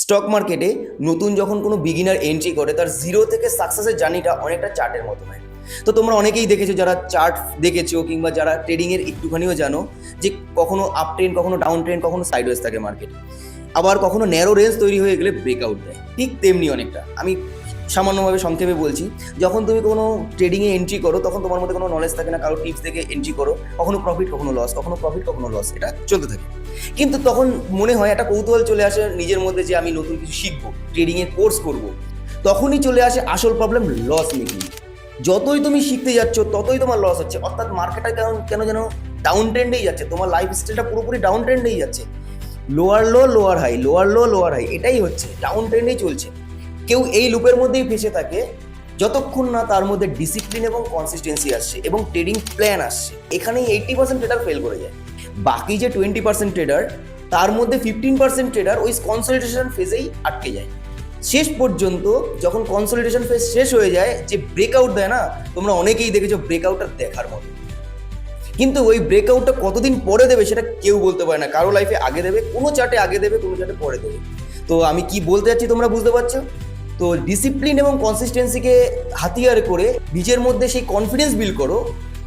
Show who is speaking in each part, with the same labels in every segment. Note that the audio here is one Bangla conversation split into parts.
Speaker 1: স্টক মার্কেটে নতুন যখন কোনো বিগিনার এন্ট্রি করে তার জিরো থেকে সাকসেসের জার্নিটা অনেকটা চার্টের মতো হয়। তো তোমরা অনেকেই দেখেছো, যারা চার্ট দেখেছো কিংবা যারা ট্রেডিংয়ের একটুখানিও জানো, যে কখনো আপ ট্রেন্ড, কখনো ডাউন ট্রেন্ড, কখনো সাইডওয়েজ থাকে মার্কেট, আবার কখনো ন্যারো রেঞ্জ তৈরি হয়ে গেলে ব্রেকআউট দেয়। ঠিক তেমনি অনেকটা আমি সামান্যভাবে সংক্ষেপে বলছি, যখন তুমি কোনো ট্রেডিংয়ে এন্ট্রি করো তখন তোমার মধ্যে কোনো নলেজ থাকে না, কারো টিপস দেখে এন্ট্রি করো, কখনো প্রফিট কখনো লস, কখনো প্রফিট কখনো লস, এটা চলতে থাকে। কিন্তু তখন মনে হয় একটা কৌতূহল চলে আসে নিজের মধ্যে যে আমি নতুন কিছু শিখবো, ট্রেডিংয়ের কোর্স করব। তখনই চলে আসে আসল প্রবলেম, লস মেকিং। যতই তুমি শিখতে যাচ্ছ ততই তোমার লস হচ্ছে, অর্থাৎ মার্কেটটা কেন কেন যেন ডাউন ট্রেন্ডেই যাচ্ছে, তোমার লাইফ স্টাইলটা পুরোপুরি ডাউন ট্রেন্ডেই যাচ্ছে। Lower low lower high, lower low lower high, এটাই হচ্ছে, ডাউন ট্রেন্ডেই চলছে। কেউ এই লুপের মধ্যেই ফেসে থাকে যতক্ষণ না তার মধ্যে ডিসিপ্লিন এবং কনসিস্টেন্সি আসছে এবং ট্রেডিং প্ল্যান আসছে। এখানেই 80% ট্রেডার ফেল করে যায়। বাকি যে 20% ট্রেডার, তার মধ্যে 15% ট্রেডার ওই কনসলিডেশন ফেজেই আটকে যায়। শেষ পর্যন্ত যখন কনসলিডেশন ফেজ শেষ হয়ে যায়, যে ব্রেকআউট দেয় না, তোমরা অনেকেই দেখেছো ব্রেকআউটটা দেখার মতো, কিন্তু ওই ব্রেকআউটটা কতদিন পরে দেবে সেটা কেউ বলতে পারে না। কারো লাইফে আগে দেবে, কোনো চার্টে আগে দেবে, কোনো চার্টে পরে দেবে। তো আমি কি বলতে চাচ্ছি তোমরা বুঝতে পারছো? তো ডিসিপ্লিন এবং কনসিস্টেন্সিকে হাতিয়ার করে নিজের মধ্যে সেই কনফিডেন্স বিল্ড করো,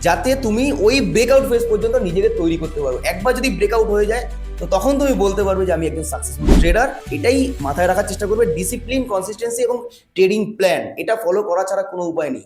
Speaker 1: যাতে তুমি ওই ব্রেকআউট ফেজ পর্যন্ত নিজেকে তৈরি করতে পারো। একবার যদি ব্রেকআউট হয়ে যায়, তো তখন তুমি বলতে পারবে যে আমি একজন সাকসেসফুল ট্রেডার। এটাই মাথায় রাখার চেষ্টা করবে, ডিসিপ্লিন, কনসিস্টেন্সি এবং ট্রেডিং প্ল্যান, এটা ফলো করা ছাড়া কোনো উপায় নেই।